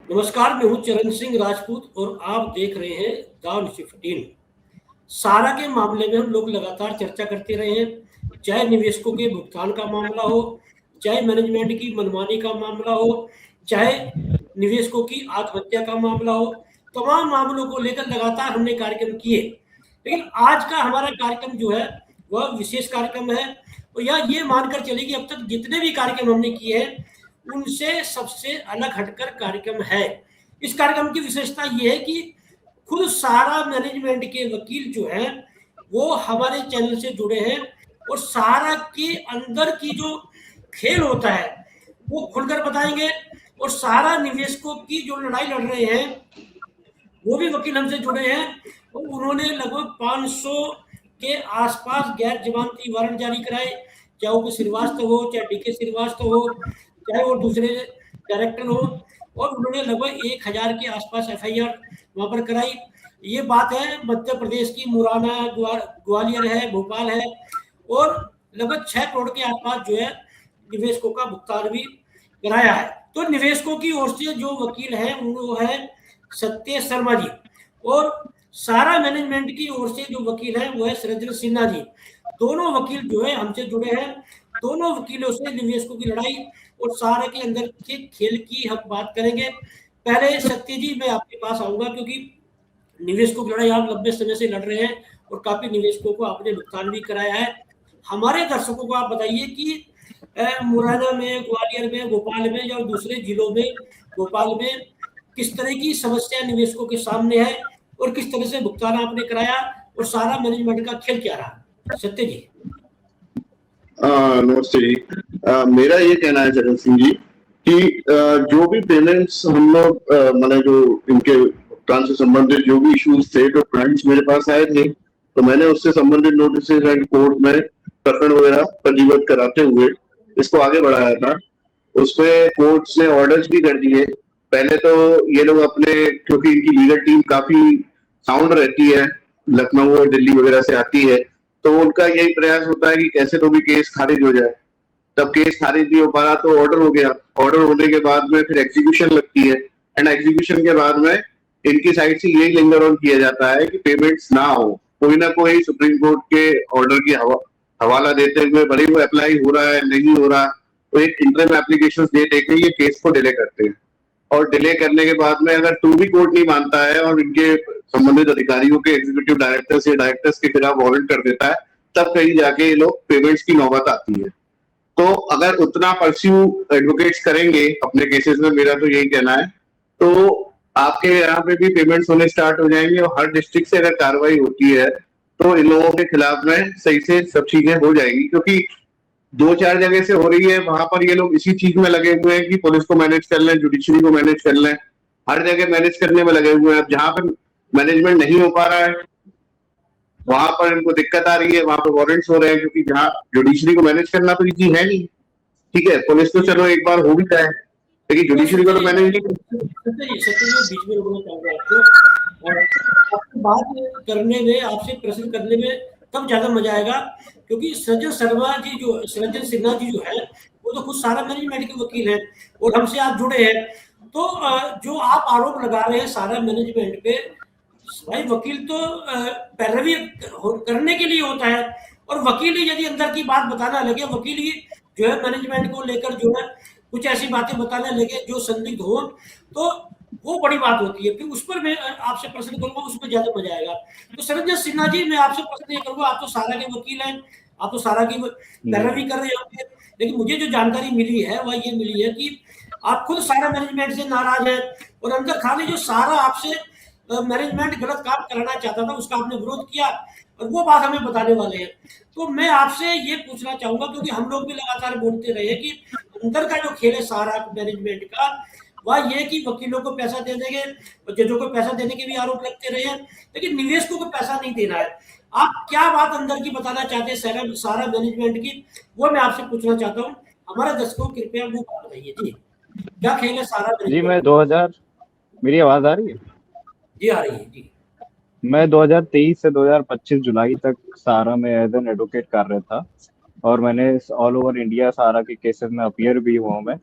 नमस्कार, मैं हूं चरण सिंह राजपूत और आप देख रहे हैं द न्यूज़ 15। सारा के मामले में हम लोग लगातार चर्चा करते रहे हैं, चाहे निवेशकों के भुगतान का मामला हो, चाहे मैनेजमेंट की मनमानी का मामला हो, चाहे निवेशकों की आत्महत्या का मामला हो। तमाम मामलों को लेकर लगातार हमने कार्यक्रम किए, लेकिन आज का हमारा कार्यक्रम जो है वह विशेष कार्यक्रम है। और यह ये मानकर चले कि अब तक जितने भी कार्यक्रम हमने किए हैं उनसे सबसे अलग हटकर कार्यक्रम है। इस कार्यक्रम की विशेषता ये है कि खुद सारा मैनेजमेंट के वकील जो हैं वो हमारे चैनल से जुड़े हैं और सारा के अंदर की जो खेल होता है वो खुलकर बताएंगे। और सारा निवेशकों की जो लड़ाई लड़ रहे हैं वो भी वकील हमसे जुड़े हैं और उन्होंने लगभग 500 के आसपास गैर जमानती वारंट जारी कराए, चाहे वो श्रीवास्तव हो, चाहे डीके श्रीवास्तव हो, चाहे वो दूसरे डायरेक्टर हो, और उन्होंने लगभग 1000 के आसपास एफआईआर वहां पर कराई। ये बात है मध्य प्रदेश की, मुरैना, ग्वालियर है, भोपाल है, और लगभग 6 करोड़ के आसपास जो है निवेशकों का भुगतान भी कराया है। तो निवेशकों की ओर से जो वकील है वो है सत्य शर्मा जी, और सारा मैनेजमेंट की ओर से जो वकील है वो है सृजन सिन्हा जी। दोनों वकील जो है हमसे जुड़े हैं। दोनों वकीलों से निवेशकों की लड़ाई और सारे के अंदर के खेल की हम बात करेंगे। पहले सत्य जी मैं आपके पास आऊंगा, क्योंकि निवेशकों की लड़ाई आप लंबे समय से लड़ रहे हैं और काफी निवेशकों को आपने भुगतान भी कराया है। हमारे दर्शकों को आप बताइए कि मुरैना में, ग्वालियर में, भोपाल में या दूसरे जिलों में, भोपाल में किस तरह की समस्या निवेशकों के सामने है और किस तरह से भुगतान आपने कराया और सारा मैनेजमेंट का खेल क्या रहा। सत्य जी। नमस्ते जी। मेरा ये कहना है चरण सिंह जी कि जो भी पेमेंट्स हम लोग मैंने जो इनके भुगतान से संबंधित जो भी इश्यूज थे, जो क्लाइंट्स मेरे पास आए थे, तो मैंने उससे संबंधित नोटिस एंड कोर्ट में प्रकरण वगैरह पंजीबद्ध कराते हुए इसको आगे बढ़ाया था। उसमें कोर्ट्स ने ऑर्डर्स भी कर दिए। पहले तो ये लोग अपने, क्योंकि इनकी लीगल टीम काफी साउंड रहती है, लखनऊ और दिल्ली वगैरह से आती है, तो उनका यही प्रयास होता है कि कैसे तो भी केस खारिज हो जाए। तब केस खारिज नहीं हो पा रहा तो ऑर्डर हो गया। ऑर्डर होने के बाद में फिर एग्जीक्यूशन लगती है, एंड एग्जीक्यूशन के बाद में इनकी साइड से यही लिंगर ऑन किया जाता है कि पेमेंट्स ना हो। कोई ना कोई सुप्रीम कोर्ट के ऑर्डर की हवाला देते हुए, भले वो अप्लाई हो रहा है नहीं हो रहा, तो एक इंटरम एप्लीकेशन दे देके ये केस को डिले करते हैं। और डिले करने के बाद में अगर तो भी कोर्ट नहीं मानता है और इनके संबंधित अधिकारियों के, एग्जीक्यूटिव डायरेक्टर्स या डायरेक्टर्स के खिलाफ वारंट कर देता है, तब कहीं जाके ये लोग पेमेंट्स की नौबत आती है। तो अगर उतना परस्यू एडवोकेट्स करेंगे अपने केसेस में, मेरा तो यही कहना है, तो आपके यहाँ पे भी पेमेंट्स होने स्टार्ट हो जाएंगे और हर डिस्ट्रिक्ट से अगर कार्रवाई होती है तो इन लोगों के खिलाफ में सही से सब चीजें हो जाएंगी। क्योंकि 2-4 जगह से हो रही है, वहां पर ये लोग इसी चीज में लगे हुए हैं कि पुलिस को मैनेज कर लें, जुडिशरी को मैनेज कर लें, हर जगह मैनेज करने में लगे हुए हैं। अब जहां पर मैनेजमेंट नहीं हो पा रहा है वहां पर इनको दिक्कत आ रही है, वहां पर वारंट्स हो रहे हैं, क्योंकि जहां जुडिशरी को मैनेज करना तो इजी है नहीं। ठीक है, पुलिस तो चलो एक बार हो भी जाए, लेकिन जुडिशरी को तो मैनेज नहीं। बीच में रोकना चाहूंगा आपको, आपसे बात करने में, आपसे प्रश्न करने में तब ज्यादा मजा आएगा, क्योंकि सृजन शर्मा जी जो, सृजन सिन्हा जी जो है वो तो खुद सारा मैनेजमेंट के वकील हैं और हमसे आप जुड़े हैं। तो जो आप आरोप लगा रहे हैं सारा मैनेजमेंट पे, भाई वकील तो पैरवी करने के लिए होता है, और वकील ही यदि अंदर की बात बताना लगे, वकील ही जो है मैनेजमेंट को लेकर जो है कुछ ऐसी बातें बताने लगे जो संदिग्ध हो, तो वो बड़ी बात होती है। फिर उस पर मैं आपसे प्रश्न करूंगा, उसमें ज्यादा मजा आएगा। तो सृजन सिन्हा जी, मैं आपसे प्रश्न ये करूंगा, आप तो सारा के वकील हैं, आप तो सारा की पैरवी कर रहे होंगे, लेकिन मुझे जो जानकारी मिली है वह ये मिली है कि आप खुद सारा मैनेजमेंट से नाराज है और अंदर खाली जो सारा आपसे मैनेजमेंट गलत काम कराना चाहता था उसका आपने विरोध किया, और वो बात हमें बताने वाले हैं। तो मैं आपसे ये पूछना चाहूंगा, क्योंकि हम लोग भी लगातार बोलते रहे कि अंदर का जो खेल है सारा मैनेजमेंट का, वह ये कि वकीलों को पैसा दे देंगे और जजों को पैसा देने के भी आरोप लगते रहे हैं, लेकिन निवेशकों को पैसा नहीं देना है। आप क्या बात अंदर की बताना चाहते हैं सारा मैनेजमेंट की, वो मैं आपसे पूछना चाहता हूँ। हमारे दर्शकों को कृपया वो बात बताइए जी, क्या खेल है सारा जी। मैं 2000, मेरी आवाज आ रही है? जी आ रही है जी। मैं 2023 से 2025 जुलाई तक सारा में एज एन एडवोकेट कर रहा था, और मैंने ऑल ओवर इंडिया सारा के केसेस में अपीयर भी हुआ मैं।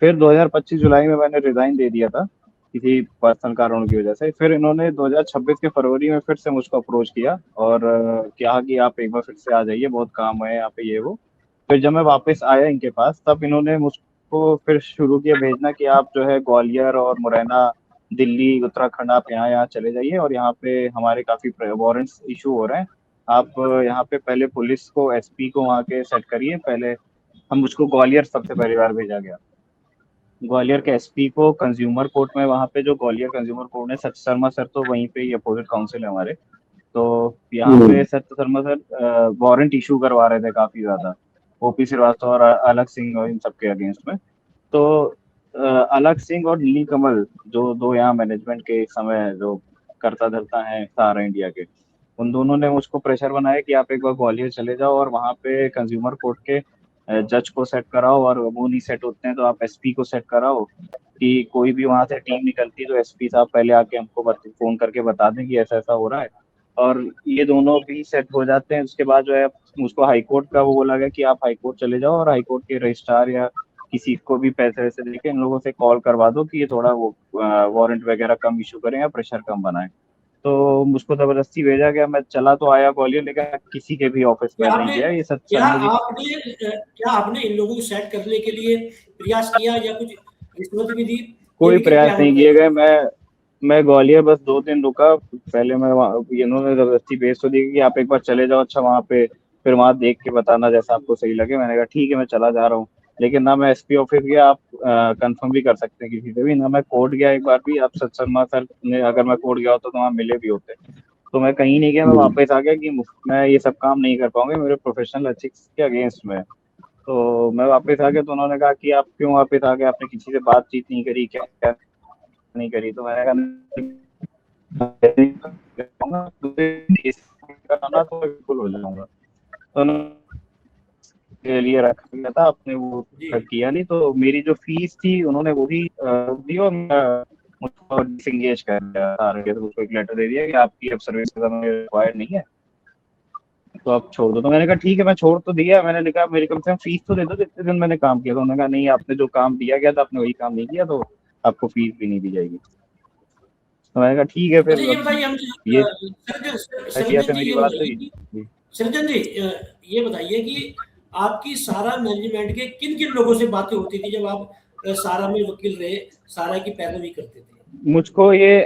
फिर 2025 जुलाई में मैंने रिजाइन दे दिया था, किसी पर्सनल कारणों की वजह से। फिर इन्होंने 2026 के फरवरी में फिर से मुझको अप्रोच किया और कहा कि आप एक बार फिर से आ जाइए, बहुत काम है यहाँ पे ये वो। फिर जब मैं वापस आया इनके पास, तब इन्होंने मुझको फिर शुरू किया भेजना कि आप जो है ग्वालियर और मुरैना, दिल्ली, उत्तराखंड, आप यहाँ यहाँ चले जाइए और यहाँ पे हमारे काफी वारंट्स इशू हो रहे हैं। आप यहाँ पे पहले पुलिस को, एसपी को वहाँ के सेट करिए पहले। हम मुझको ग्वालियर सबसे पहली बार भेजा गया। ग्वालियर के एसपी को कंज्यूमर कोर्ट में, वहाँ पे जो ग्वालियर कंज्यूमर कोर्ट है, सत्य शर्मा सर तो वहीं पे ही अपोजिट काउंसिल है हमारे। तो यहाँ पे सत्य शर्मा सर वारंट इशू करवा रहे थे काफी ज्यादा, ओपी श्रीवास्तव और अलग सिंह और इन सबके अगेंस्ट में। तो अलग सिंह और नील कमल, जो दो यहाँ मैनेजमेंट के इस समय जो करता धरता है सारा इंडिया के, उन दोनों ने मुझको प्रेशर बनाया कि आप एक बार ग्वालियर चले जाओ और वहाँ पे कंज्यूमर कोर्ट के जज को सेट कराओ, और वो नहीं सेट होते हैं तो आप एसपी को सेट कराओ, कि कोई भी वहां से टीम निकलती है तो एसपी साहब पहले आके हमको फोन करके बता दें कि ऐसा ऐसा हो रहा है। और ये दोनों भी सेट हो जाते हैं, उसके बाद जो है उसको हाईकोर्ट का वो बोला गया कि आप हाईकोर्ट चले जाओ और हाईकोर्ट के रजिस्ट्रार या किसी को भी पैसे वैसे देके इन लोगों से कॉल करवा दो कि ये थोड़ा वो वारंट वगैरह कम इशू करें या प्रेशर कम बनाए। तो मुझको जबरदस्ती भेजा गया, मैं चला तो आया ग्वालियर, लेकिन किसी के भी ऑफिस में नहीं गया। ये सच क्या आपने इन लोगों को सेट करने के लिए प्रयास किया या कुछ रिश्वत भी दी? कोई प्रयास नहीं किए गए। मैं ग्वालियर बस 2 दिन रुका। पहले मैं इन्होंने जबरदस्ती भेज तो दी कि आप एक बार चले जाओ, अच्छा वहाँ पे फिर वहाँ देख के बताना जैसा आपको सही लगे। मैंने कहा ठीक है, मैं चला जा रहा हूँ। लेकिन ना मैं एसपी ऑफिस गया, आप कंफर्म भी कर सकते हैं किसी से भी, ना मैं कोर्ट गया एक बार भी। आप सच शर्मा सर ने, अगर मैं कोर्ट गया होता तो वहाँ मिले भी होते। तो मैं कहीं नहीं गया, मैं वापस आ गया कि मैं ये सब काम नहीं कर पाऊंगा, मेरे प्रोफेशनल एथिक्स के अगेंस्ट में। तो मैं वापस आ गया, तो उन्होंने कहा कि आप क्यों वापस आ गए, आपने किसी से बातचीत नहीं करी क्या नहीं करी? तो मैंने कहा तो बिल्कुल हो जाऊंगा। तो के लिए रखा गया था, आपने वो किया नहीं। तो मेरी जो फीस थी उन्होंने वो भी दी और मुझको डिसएंगेज कर दिया। तो मुझको एक लेटर दे दिया कि आपकी अब सर्विस रिक्वायर्ड नहीं है, तो आप छोड़ दो। तो मैंने कहा ठीक है, मैं छोड़ तो दिया। मैंने लिखा मेरी कम से कम फीस तो दे दो जितने दिन मैंने काम किया। तो उन्होंने कहा नहीं, आपने जो काम दिया गया था आपने वही काम नहीं किया, तो आपको फीस भी नहीं दी जाएगी। तो मैंने कहा ठीक है। फिर ये बताइए ये सृजन मेरी बात हुई। सृजन जी, ये बताइए कि आपकी सारा मैनेजमेंट के किन किन लोगों से बातें होती थी जब आप सारा में वकील रहे, सारा की पैरवी करते थे? मुझको ये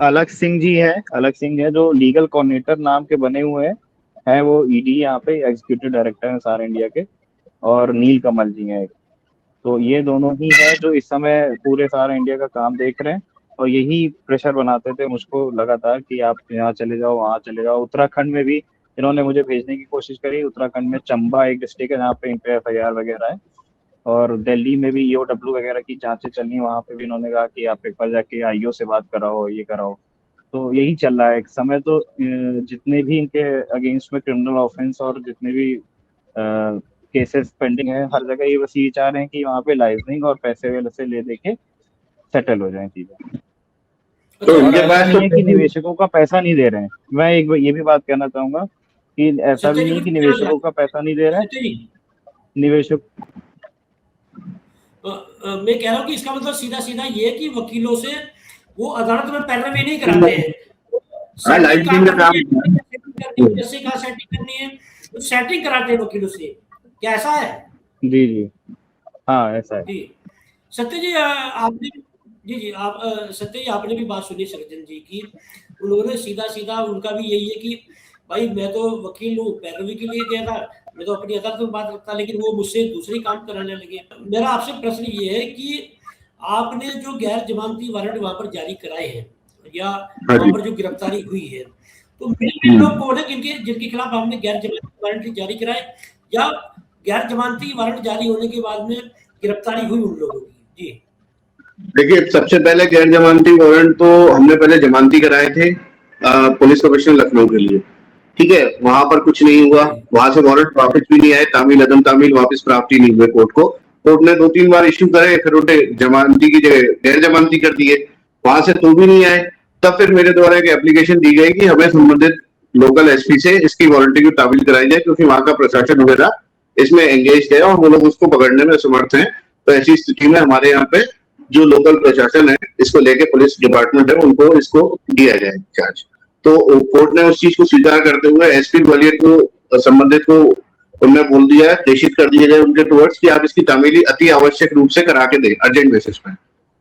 अलग सिंह जी है, अलग सिंह है जो लीगल कोऑर्डिनेटर नाम के बने हुए हैं, वो ईडी यहाँ पे एग्जीक्यूटिव डायरेक्टर हैं सारे इंडिया के। और नील कमल जी हैं। तो ये दोनों ही हैं जो इस समय पूरे सारे इंडिया का काम देख रहे हैं, और यही प्रेशर बनाते थे मुझको लगातार कि आप यहाँ चले जाओ, वहाँ चले जाओ। उत्तराखंड में भी इन्होंने मुझे भेजने की कोशिश करी। उत्तराखंड में चंबा एक डिस्ट्रिक्ट है जहाँ पे इन पे FIR वगैरह है, और दिल्ली में भी EOW वगैरह की जांचें चलनी, वहाँ पे भी इन्होंने कहा कि आप एक बार जाके IO से बात कराओ, ये कराओ। तो यही चल रहा है एक समय। तो जितने भी इनके अगेंस्ट में क्रिमिनल ऑफेंस और जितने भी केसेस पेंडिंग है, हर जगह ये बस ये चाह रहे हैं कि वहाँ पे लाइसेंसिंग और पैसे वैसे से ले दे के सेटल हो जाए चीजें। तो इनके पास नहीं है कि निवेशकों का पैसा नहीं दे रहे हैं। मैं एक ये भी बात कहना चाहूंगा कि ऐसा भी नहीं कि निवेशकों का पैसा नहीं दे रहे हैं। निवेशक मैं कह रहा हूँ कि इसका मतलब सीधा सीधा ये है कि वकीलों से वो अदालत में पैरवी नहीं कराते हैं। सेटिंग करनी है, सेटिंग कराते हैं वकीलों से। क्या ऐसा है? जी जी, हाँ ऐसा है जी। सत्य जी, आपने आप सत्य जी आपने भी बात सुनी सृजन जी की। उन्होंने सीधा सीधा, उनका भी यही है कि भाई मैं तो वकील हूँ, पैरवी के लिए गया था, मैं तो अपनी अदालत में बात रखता, लेकिन वो मुझसे दूसरी काम कराने लगे। मेरा आपसे प्रश्न ये है कि आपने जो गैर जमानती वारंट वहां पर जारी कराए हैं या वहां पर जो गिरफ्तारी हुई है, तो लोग कौन है जिनके खिलाफ आपने गैर जमानती वारंट जारी कराए, या गैर जमानती वारंट जारी होने के बाद में गिरफ्तारी हुई उन लोगों की? जी देखिए, सबसे पहले गैर जमानती वारंट तो हमने पहले जमानती कराए थे पुलिस कमिश्नर लखनऊ के लिए। ठीक है, वहां पर कुछ नहीं हुआ, वहां से वारंट वापस भी नहीं आए, तामील अदम तामील वापस प्राप्त ही नहीं हुए कोर्ट को। कोर्ट ने 2-3 बार इश्यू करे, फिर उन्हें जमानती की जगह गैर जमानती कर दिए, वहां से तो भी नहीं आए। तब फिर मेरे द्वारा एक एप्लीकेशन दी गई कि हमें संबंधित लोकल एसपी से इसकी वारंटी की तामील कराई जाए, क्योंकि वहां का प्रशासन वगैरह इसमें एंगेज है और वो लोग उसको पकड़ने में असमर्थ हैं। तो ऐसी स्थिति में हमारे यहाँ पे जो लोकल प्रशासन है इसको लेके पुलिस डिपार्टमेंट है उनको इसको दिया जाए चार्ज। तो कोर्ट ने उस चीज को स्वीकार करते हुए एसपी ग्वालियर को संबंधित को उन्होंने बोल दिया, प्रेषित कर दिया जाए उनके टुवर्ड्स कि आप इसकी तामीली अति आवश्यक रूप से करा के दें अर्जेंट बेसिस पे।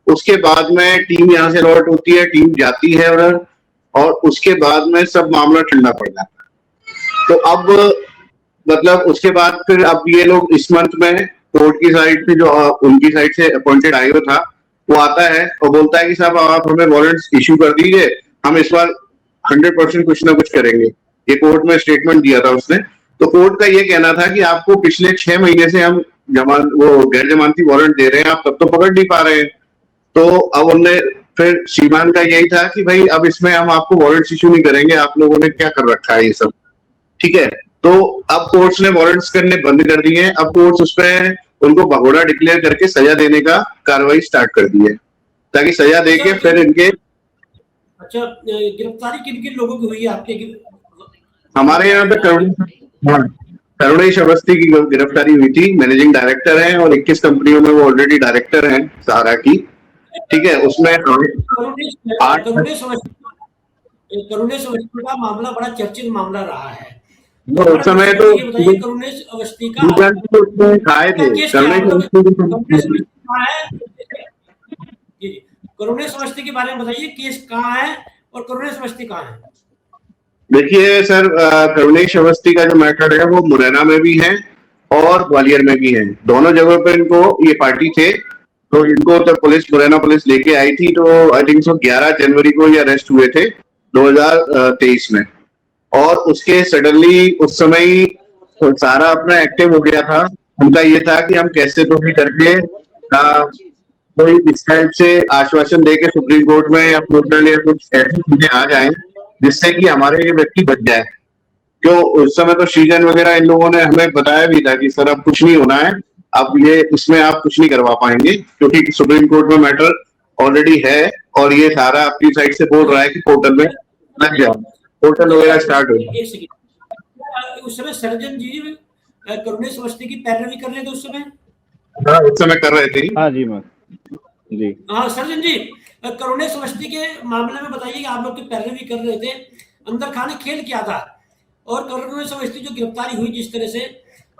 उसके बाद में टीम यहाँ से अलॉट होती है, टीम जाती है उधर, और उसके बाद में सब मामला ठंडा पड़ जाता है। तो अब मतलब उसके बाद फिर अब ये लोग इस मंथ में कोर्ट की साइड से जो उनकी साइड से अपॉइंटेड आईओ था वो आता है और बोलता है कि साहब आप हमें वारंट्स इश्यू कर दीजिए, हम इस बार 100% कुछ ना कुछ करेंगे। ये कोर्ट में स्टेटमेंट दिया था उसने। तो कोर्ट का ये कहना था कि आपको पिछले 6 महीने से हम वो गैर जमानती वारंट दे रहे हैं, आप तब तो पकड़ नहीं पा रहे हैं। तो अब उनने फिर श्रीमान का यही था कि भाई अब इसमें हम आपको वारंट्स इशू नहीं करेंगे, आप लोगों ने क्या कर रखा है ये सब, ठीक है। तो अब कोर्ट्स ने वारंट्स करने बंद कर दिए हैं। अब कोर्ट्स उसमें उनको भगोड़ा डिक्लेयर करके सजा देने का कार्रवाई स्टार्ट कर दी है, ताकि सजा देके फिर इनके। अच्छा, गिरफ्तारी किन किन लोगों की हुई है आपके? हमारे यहाँ पे करुणेश अवस्थी की गिरफ्तारी हुई थी, मैनेजिंग डायरेक्टर हैं और 21 कंपनियों में वो ऑलरेडी डायरेक्टर हैं सहारा की, ठीक है। उसमें करुणेश अवस्थी का मामला बड़ा चर्चित मामला रहा है। उस समय तो करुणेश अवस्थी का खाए थे। करुणेश अवस्थी के बारे में बताइए, केस कहाँ है और करुणेश अवस्थी कहाँ है? देखिए सर, करुणेश अवस्थी का जो मैटर है वो मुरैना में भी है और ग्वालियर में भी है। दोनों जगह पर इनको ये पार्टी थे, तो इनको तो पुलिस मुरैना पुलिस लेके आई थी। तो आई थिंक सो 11 जनवरी को ये अरेस्ट हुए थे 2023 में। और उसके सडनली उस समय सारा अपना एक्टिव हो गया था। उनका ये था कि हम कैसे तो भी करके कोई इस टाइप से आश्वासन देके सुप्रीम कोर्ट में या पोर्टल या कुछ ऐसी चीजें आ जाए जिससे कि हमारे ये व्यक्ति बच जाए। क्यों उस समय तो सृजन वगैरह इन लोगों ने हमें बताया भी था कि सर अब कुछ नहीं होना है, अब ये इसमें आप कुछ नहीं करवा पाएंगे, क्योंकि सुप्रीम कोर्ट में मैटर ऑलरेडी है और ये सारा अपनी साइड से बोल रहा है कि पोर्टल में लग जाओ, पोर्टल वगैरह स्टार्ट हो। उस समय सर्जन जी करुणेश अवस्थी की पैरवी कर रहे थे उस समय? हाँ, उस समय कर रहे थे। हाँ जी मैम जी। हाँ सर्जन जी, करुणेश अवस्थी के मामले में बताइए कि आप लोग की पैरवी कर रहे थे, अंदर खाने खेल क्या था? और करुणेश अवस्थी जो गिरफ्तारी हुई जिस तरह से,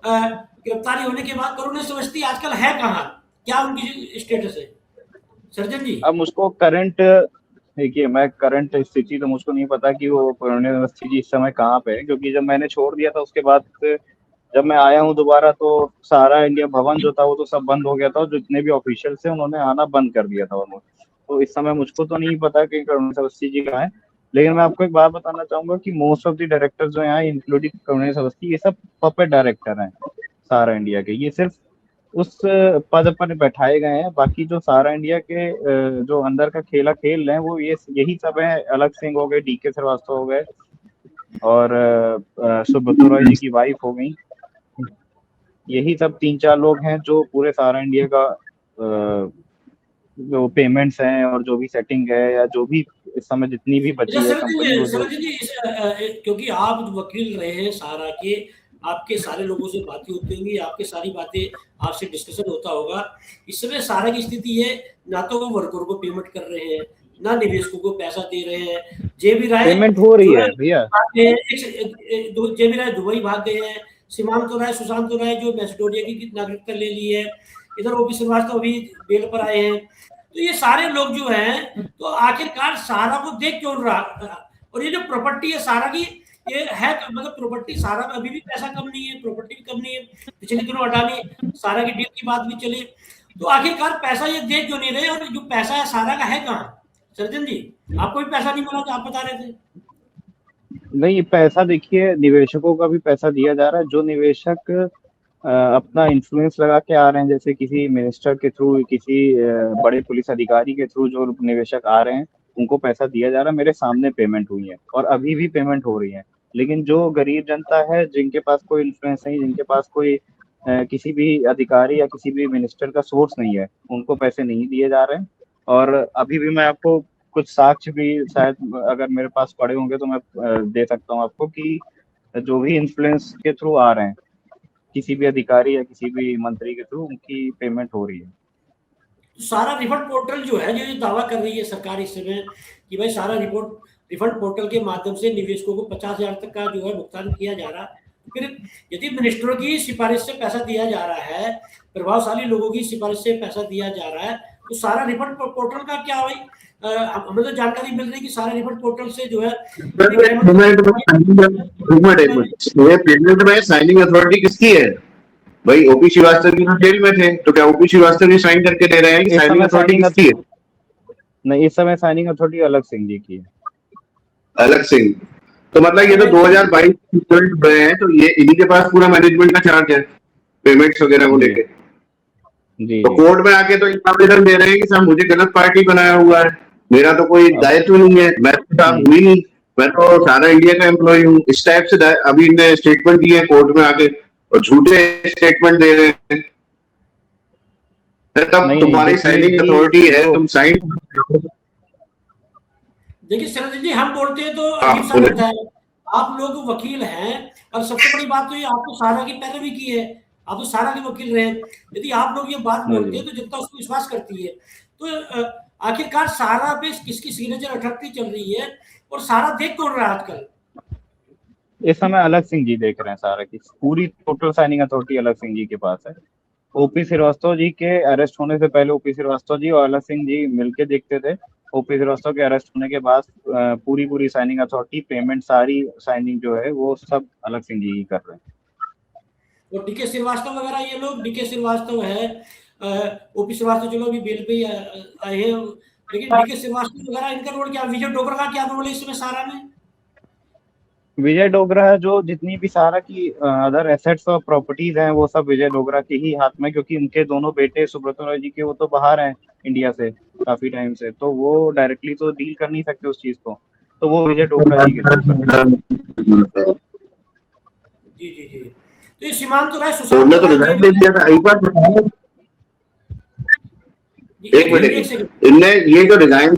गिरफ्तारी होने के बाद करुणेश अवस्थी आजकल है कहाँ, क्या उनकी स्टेटस है सर्जन जी? अब मुझको करंट देखिए, मैं करंट स्थिति तो मुझको नहीं पता कि वो करुणेश अवस्थी जी इस समय कहाँ पे है, क्योंकि जब मैंने छोड़ दिया था उसके बाद जब मैं आया हूँ दोबारा तो सारा इंडिया भवन जो था वो तो सब बंद हो गया था और जितने भी ऑफिशियल थे उन्होंने आना बंद कर दिया था ऑलमोस्ट। तो इस समय मुझको तो नहीं पता कि करुणेश अवस्थी जी कहाँ है। लेकिन मैं आपको एक बात बताना चाहूंगा कि मोस्ट ऑफ द डायरेक्टर जो हैं इंक्लूडिंग करुणेश अवस्थी, ये सब पपेट डायरेक्टर हैं सारा इंडिया के। ये सिर्फ उस पद पर बैठाए गए हैं, बाकी जो सारा इंडिया के जो अंदर का खेला खेल रहे हैं वो ये यही सब है। अलग सिंह हो गए, DK श्रीवास्तव हो गए और सुब्रतो रॉय जी की वाइफ हो गई, यही सब 3-4 लोग हैं जो पूरे सारा इंडिया का जो पेमेंट्स हैं और जो भी सेटिंग है या जो भी इस समय जितनी भी बची है कंपनी। क्योंकि आप वकील रहे हैं सारा के, आपके सारे लोगों से बातें होती होंगी, आपके सारी बातें आपसे डिस्कशन होता होगा। इस समय सारा की स्थिति है, ना तो वो वर्करों को पेमेंट कर रहे हैं, ना निवेशकों को पैसा दे रहे हैं। जेबी राय पेमेंट हो रही है भैया, जेबी राय दुबई भाग गए हैं, सीमांत राय, सुशांत राय जो मैसेडोनिया की नागरिकता ले ली है, इधर OP श्रीवास्तव अभी बेल पर आए हैं। तो ये सारे लोग जो हैं, तो आखिरकार सारा को देख क्यों रहा? और ये जो प्रॉपर्टी है सारा की, ये है मतलब प्रॉपर्टी सारा में अभी भी पैसा कम नहीं है, प्रॉपर्टी भी कम नहीं है। पिछले दिनों अडानी सारा की डील की बात भी चली, तो आखिरकार पैसा ये देख क्यों नहीं रहे? और जो पैसा है सारा का है कहाँ सर्जन जी? आपको भी पैसा नहीं मिला तो आप बता रहे थे। नहीं, पैसा देखिए निवेशकों का भी पैसा दिया जा रहा है। जो निवेशक अपना इन्फ्लुएंस लगा के आ रहे हैं, जैसे किसी मिनिस्टर के थ्रू, किसी बड़े पुलिस अधिकारी के थ्रू जो निवेशक आ रहे हैं उनको पैसा दिया जा रहा है। मेरे सामने पेमेंट हुई है और अभी भी पेमेंट हो रही है। लेकिन जो गरीब जनता है, जिनके पास कोई इन्फ्लुएंस नहीं, जिनके पास कोई किसी भी अधिकारी या किसी भी मिनिस्टर का सोर्स नहीं है, उनको पैसे नहीं दिए जा रहे हैं। और अभी भी मैं आपको कुछ साक्ष्य भी शायद अगर मेरे पास पड़े होंगे तो मैं दे सकता हूँ आपको कि जो भी इन्फ्लुएंस के थ्रू आ रहे हैं, किसी भी अधिकारी या किसी भी मंत्री के थ्रू, उनकी पेमेंट हो रही है। तो सारा रिफंड पोर्टल जो है, जो ये दावा कर रही है सरकार इस समय कि भाई सारा रिफंड पोर्टल के माध्यम से निवेशकों को 50,000 तक का जो है भुगतान किया जा रहा है। फिर यदि मिनिस्टरों की सिफारिश से पैसा दिया जा रहा है, प्रभावशाली लोगों की सिफारिश से पैसा दिया जा रहा है, तो सारा रिफंड पोर्टल का क्या भाई? हमें तो जानकारी मिल रही है कि सारा रिफंड पोर्टल से जो है ये पेमेंट में साइनिंग अथॉरिटी किसकी है भाई? ओपी श्रीवास्तव जी तो जेल में थे, तो क्या ओपी श्रीवास्तव जी साइन करके दे रहे हैं कि साइनिंग अथॉरिटी किसकी है? नहीं, इस समय साइनिंग अथॉरिटी अलग सिंह जी की है। अलग सिंह, तो मतलब ये तो 2022 रिजल्ट हुए हैं, तो ये इन्हीं के पास पूरा मैनेजमेंट का चार्ज है पेमेंट्स वगैरह को लेके। जी तो कोर्ट में आके तो आवेदन दे रहे हैं कि साहब मुझे गलत पार्टी बनाया हुआ है, मेरा तो कोई दायित्व नहीं है, मैं तो साहब हुई नहीं, मैं तो सारा इंडिया का एम्प्लॉय हूँ। इस टाइप से अभी इन्हें स्टेटमेंट दिए कोर्ट में आके और झूठे स्टेटमेंट दे रहे हैं। तब तुम्हारी साइनिंग अथॉरिटी है, तुम साइन। देखिए शरद जी, हम बोलते हैं तो अजीब सा लगता है। आप लोग वकील हैं और सबसे बड़ी बात तो ये आप तो सारा की पैरवी की है, आप तो सारा के वकील रहे हैं। यदि आप लोग ये बात बोलते हैं तो जनता उसको विश्वास करती है। तो आखिरकार सारा पे किसकी सिग्नेचर अथॉरिटी चल रही है और सारा देख कौन रहा है आजकल? इस समय अलग सिंह जी देख रहे हैं सारा की पूरी टोटल साइनिंग अथॉरिटी अलग सिंह जी के पास है। ओपी श्रीवास्तव जी के अरेस्ट होने से पहले ओपी श्रीवास्तव जी और अलग सिंह जी मिलके देखते थे। ओपी श्रीवास्तव के अरेस्ट होने के बाद पूरी साइनिंग अथॉरिटी, पेमेंट, सारी साइनिंग जो है वो सब अलग सिंह जी ही कर रहे हैं। और डीके श्रीवास्तव वगैरह ये लोग, डीके श्रीवास्तव है, ओपी श्रीवास्तव चलो अभी बेल पे आए हैं, लेकिन डीके श्रीवास्तव वगैरह इनका रोल क्या? विजय डोगरा का क्या रोल है इसमें सारा में? विजय डोगरा है, जो जितनी भी सारा की अदर एसेट्स और प्रॉपर्टीज हैं वो सब विजय डोगरा के ही हाथ में, क्योंकि उनके दोनों बेटे सुब्रत रॉय जी के वो तो बाहर हैं इंडिया से काफी टाइम से, तो वो डायरेक्टली तो डील कर नहीं सकते उस चीज को, तो वो विजय डोगरा जी के जी जी जी। तो ये सीमांत राय सुशांत तो रिजाइन दे दिया था। एक बार बताओ, एक मिनट, इनने ये जो रिजाइन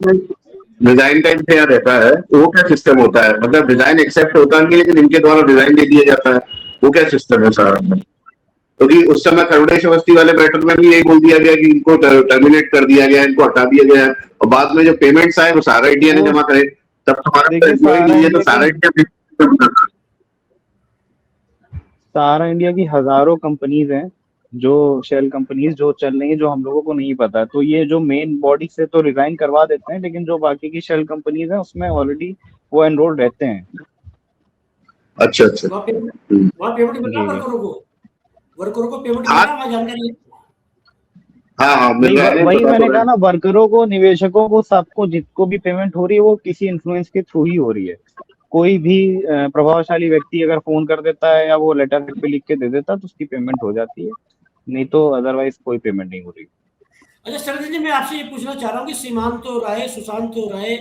का इंतजार रहता है वो क्या सिस्टम होता है? मतलब रिजाइन एक्सेप्ट होता नहीं, लेकिन इनके द्वारा रिजाइन दे दिया जाता है, वो क्या सिस्टम है सारा? क्योंकि उस समय खरवड़ेश अवस्थी वाले बैठक में भी यही बोल दिया गया कि इनको टर्मिनेट कर दिया गया, इनको हटा दिया गया, और बाद में जो पेमेंट्स आए वो सारा इंडिया ने जमा करे, तब तो सारा इंडिया की हजारों कंपनीज हैं जो शेल कंपनीज जो चल रही है, जो हम लोगों को नहीं पता। तो ये जो मेन बॉडी से तो रिजाइन करवा देते हैं, लेकिन जो बाकी की शेल कंपनीज हैं उसमें ऑलरेडी वो एनरोल रहते हैं। अच्छा अच्छा, वहाँ पेमेंट मिल रहा वर्करों को पेमेंट मिल रहा, जानकारी है? हाँ, वही मैंने कहा ना, वर्करों को, निवेशकों को, सबको जिसको भी पेमेंट हो रही है वो किसी इन्फ्लुएंस के थ्रू ही हो रही है। कोई भी प्रभावशाली व्यक्ति अगर फोन कर देता है या वो लेटर पे लिख के दे देता है तो उसकी पेमेंट हो जाती है, नहीं तो अदरवाइज कोई पेमेंट नहीं हो रही। अच्छा शरद जी, मैं आपसे ये पूछना चाह रहा हूँ कि सीमांत राय, सुशांत राय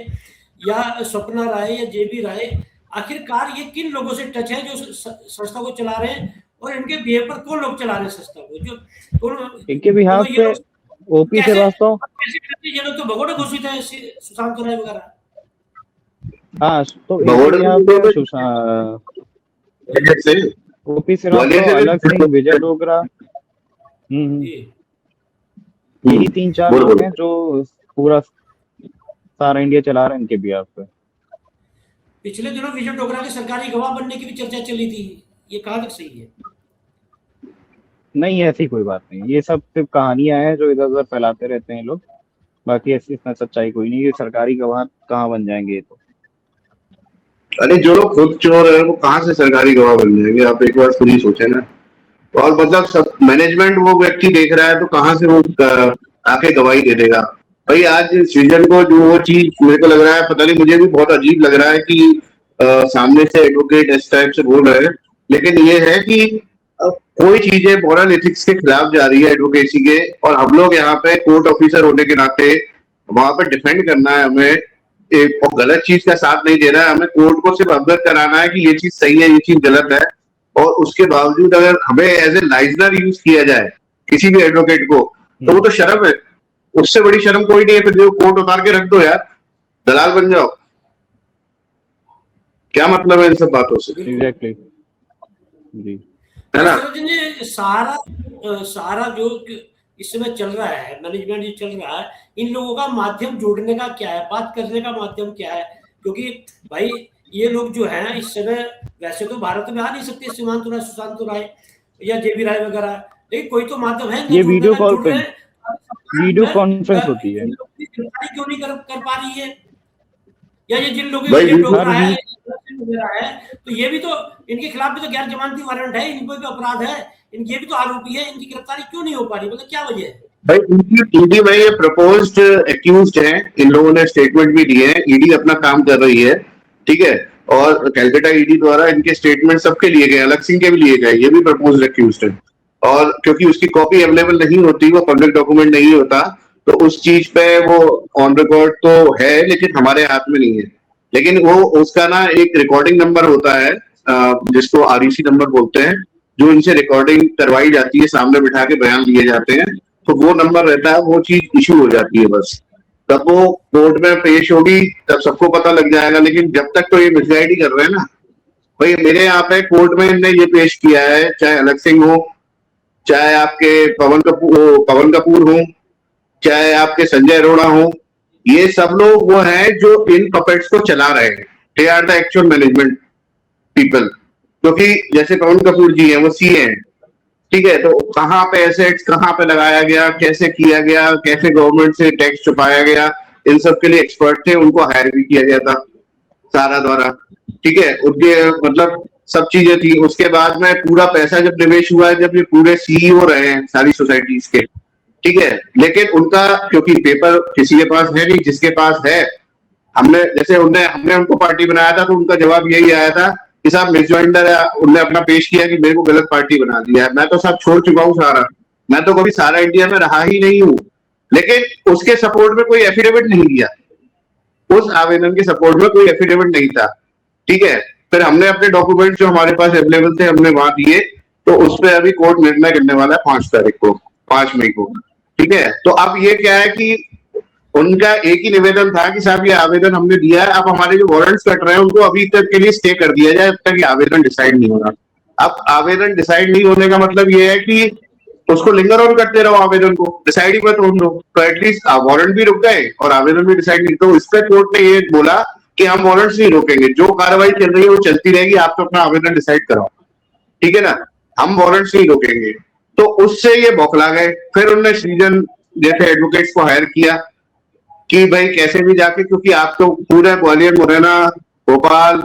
या सपना राय या जेबी राय, आखिरकार ये किन लोगों से टच है जो संस्था को चला रहे हैं, और इनके बिहेव पर कौन लोग चला रहे हैं संस्था को? जो इनके बिहार पे ओपी श्रीवास्तव, ये लोग तो भगोड़े घोषित है, सुशांत राय वगैरह। हाँ, तो ओपी श्रीवास्तव, अलग सिंह, विजय डोगरा, यही 3-4 लोग हैं जो पूरा सारा इंडिया चला रहे हैं इनके बिहार पे। पिछले दिनों विजय डोगरा के सरकारी गवाह बनने की भी चर्चा चली थी, ये कहाँ तक सही है? नहीं, ऐसी कोई बात नहीं, ये सब सिर्फ कहानियां हैं जो इधर उधर फैलाते रहते हैं लोग, बाकी ऐसी इसमें सच्चाई कोई नहीं। ये सरकारी गवाह कहाँ बन जाएंगे ये तो? अरे जो लोग खुद चोर है वो कहाँ से सरकारी गवाह बन जाएंगे? आप एक बार खुद ही सोचे ना। और मतलब सब मैनेजमेंट वो व्यक्ति देख रहा है तो कहाँ से वो आके गवाही दे देगा भाई? आज सृजन को जो वो चीज मेरे को लग रहा है, पता नहीं, मुझे भी बहुत अजीब लग रहा है कि सामने से एडवोकेट इस टाइप से बोल रहे हैं, लेकिन ये है कि कोई चीजें मॉरल एथिक्स के खिलाफ जा रही है एडवोकेसी के, और हम लोग यहाँ पे कोर्ट ऑफिसर होने के नाते वहां पे डिफेंड करना है हमें, एक और गलत चीज का साथ नहीं देना है हमें, कोर्ट को सिर्फ अवगत कराना है कि ये चीज सही है, ये चीज गलत है, और उसके बावजूद अगर हमें एज ए लाइजनर यूज किया जाए किसी भी एडवोकेट को, तो वो तो शर्म है। उससे बड़ी शर्म कोई नहीं है। फिर जो कोर्ट उतार के रख दो यार, दलाल बन जाओ, क्या मतलब है इन सब बातों से? एग्जैक्टली जी, है ना? सारा जो इस समय चल रहा है, मैनेजमेंट जो चल रहा है, इन लोगों का माध्यम जोड़ने का क्या है, बात करने का माध्यम क्या है? क्योंकि भाई ये लोग जो हैं इस समय वैसे तो भारत में आ नहीं सकते, सीमांत राय, सुशांत राय या जेबी राय वगैरह, लेकिन कोई तो माध्यम है ये वीडियो कॉल जुड़ पे रहे हैं। वीडियो कॉन्फ्रेंस होती है। इन लोगों की गिरफ्तारी क्यों नहीं कर पा रही है? या ये जिन लोगों भाई के वीडियो डोगरा है तो ये भी तो, इनके खिलाफ भी तो गैर जमानती वारंट है, इनको भी अपराध है, इनके भी तो आरोपी है, इनकी गिरफ्तारी क्यों नहीं हो पा रही, मतलब क्या वजह है? भाई ईडी में ये प्रपोज्ड एक्यूज्ड हैं, इन लोगों ने स्टेटमेंट भी दिए हैं, ईडी अपना काम कर रही है, ठीक है, और कैलकाटा ईडी द्वारा इनके स्टेटमेंट सबके लिए गए, अलग सिंह के भी लिए गए, ये भी प्रपोज्ड एक्यूज्ड है। और क्योंकि उसकी कॉपी अवेलेबल नहीं होती, वो पब्लिक डॉक्यूमेंट नहीं होता, तो उस चीज पे वो ऑन रिकॉर्ड तो है लेकिन हमारे हाथ में नहीं है। लेकिन वो उसका ना एक रिकॉर्डिंग नंबर होता है, जिसको आरईसी नंबर बोलते हैं, जो इनसे रिकॉर्डिंग करवाई जाती है, सामने बिठा के बयान दिए जाते हैं, तो वो नंबर रहता है, वो चीज इशू हो जाती है। बस तब वो कोर्ट में पेश होगी तब सबको पता लग जाएगा, लेकिन जब तक तो ये मिसगाइड ही कर रहे हैं ना। भाई मेरे यहाँ पे कोर्ट में इनने ये पेश किया है, चाहे अलग सिंह हो, चाहे आपके पवन कपूर हो, चाहे आपके संजय अरोड़ा हो, ये सब लोग वो हैं जो इन पपेट्स को चला रहे हैं। They are the actual management people. क्योंकि जैसे पवन कपूर जी हैं, वो सीए हैं, ठीक है, तो कहाँ पे एसेट्स कहाँ पे लगाया गया, कैसे किया गया, कैसे गवर्नमेंट से टैक्स छुपाया गया, इन सब के लिए एक्सपर्ट थे, उनको हायर भी किया गया था सारा द्वारा, ठीक है, उनके मतलब सब चीजें थी। उसके बाद में पूरा पैसा जब निवेश हुआ है, जब ये पूरे सीईओ रहे हैं सारी सोसाइटीज के, ठीक है, लेकिन उनका क्योंकि पेपर किसी के पास है नहीं, जिसके पास है, हमने उनको पार्टी बनाया था, तो उनका जवाब यही आया था कि साहब मिसजॉइंडर है, उनने अपना पेश किया कि मेरे को गलत पार्टी बना दिया है। मैं तो साहब छोड़ चुका हूँ सारा, मैं तो कभी सारा इंडिया में रहा ही नहीं हूँ, लेकिन उसके सपोर्ट में कोई एफिडेविट नहीं दिया, उस आवेदन के सपोर्ट में कोई एफिडेविट नहीं था, ठीक है। फिर हमने अपने डॉक्यूमेंट जो हमारे पास अवेलेबल थे हमने वहां दिए, तो उस पर अभी कोर्ट निर्णय करने वाला है 5 तारीख को, 5 मई को, ठीक है। तो अब ये क्या है कि उनका एक ही निवेदन था कि साहब ये आवेदन हमने दिया है, अब हमारे जो वारंट्स कट रहे हैं उनको अभी तक के लिए स्टे कर दिया जाए, जब तक ये आवेदन डिसाइड नहीं होगा। अब आवेदन डिसाइड नहीं होने का मतलब ये है कि उसको लिंगर ऑन करते रहो, आवेदन को डिसाइड ही मत होने दो, तो एटलीस्ट वारंट भी रुक गए और आवेदन भी डिसाइड नहीं। तो इस पर कोर्ट ने ये बोला कि हम वारंट्स नहीं रोकेंगे, जो कार्रवाई चल रही है वो चलती रहेगी, आप तो अपना आवेदन डिसाइड कराओ, ठीक है ना, हम वारंट्स नहीं रोकेंगे। तो उससे ये बौखला गए। फिर उन्होंने सृजन जैसे एडवोकेट्स को हायर किया कि भाई कैसे भी जाके, क्योंकि आप तो पूरे ग्वालियर, मुरैना, भोपाल,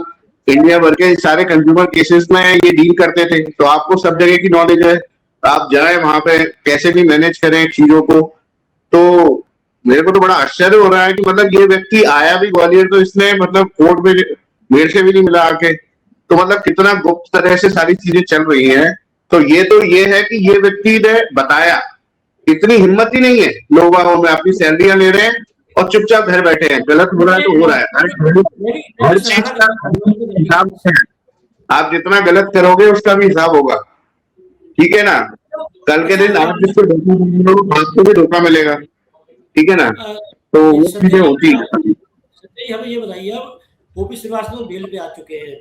इंडिया भर के सारे कंज्यूमर केसेस में ये डील करते थे, तो आपको सब जगह की नॉलेज है, आप जाए वहां पे कैसे भी मैनेज करें चीजों को। तो मेरे को तो बड़ा आश्चर्य हो रहा है कि मतलब ये व्यक्ति आया भी ग्वालियर, तो इसने मतलब कोर्ट में मेरे से भी नहीं मिला आके, तो मतलब कितना गुप्त तरह से सारी चीजें चल रही हैं। तो ये है कि ये व्यक्ति ने बताया, इतनी हिम्मत ही नहीं है लोगों में, अपनी सैलरियां ले रहे हैं और चुपचाप घर बैठे हैं, गलत हो रहा है तो हो रहा है, हर चीज का हिसाब है। आप जितना गलत करोगे उसका भी हिसाब होगा, ठीक है ना। कल के दिन आप जिसको धोखा दोगे आपको भी धोखा मिलेगा, ठीक है ना। तो वो चीजें होती है। हमें ये बताइए, अब ओपी श्रीवास्तव बेल पे आ चुके हैं,